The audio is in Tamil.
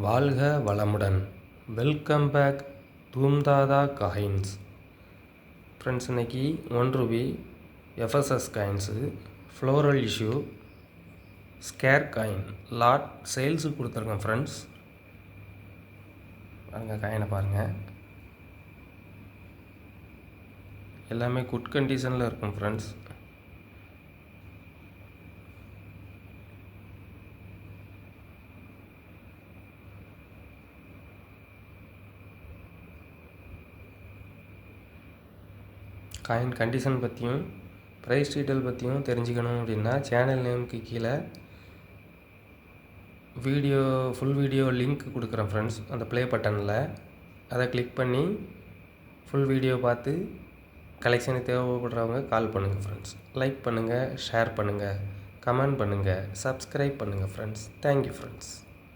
வாழ்க வளமுடன். வெல்கம் பேக் தூம்தாதா காயின்ஸ். ஃப்ரெண்ட்ஸ், இன்றைக்கி 1 rupee FSS coins, floral issue, square coin lot சேல்ஸுக்கு கொடுத்துருக்கேன் ஃப்ரெண்ட்ஸ். பாருங்கள், காயினை பாருங்கள், எல்லாமே குட் கண்டிஷனில் இருக்கும் ஃப்ரெண்ட்ஸ். காயின் கண்டிஷன் பற்றியும் ப்ரைஸ் டீட்டெயில் பற்றியும் தெரிஞ்சுக்கணும் அப்படின்னா சேனல் நேமுக்கு கீழே ஃபுல் வீடியோ லிங்க் கொடுக்குறேன் ஃப்ரெண்ட்ஸ். அந்த ப்ளே பட்டனில் அதை கிளிக் பண்ணி ஃபுல் வீடியோ பார்த்து கலெக்ஷனுக்கு தேவைப்படுறவங்க கால் பண்ணுங்கள் ஃப்ரெண்ட்ஸ். லைக் பண்ணுங்கள், ஷேர் பண்ணுங்கள், கமெண்ட் பண்ணுங்கள், சப்ஸ்கிரைப் பண்ணுங்கள் ஃப்ரெண்ட்ஸ். Thank you friends.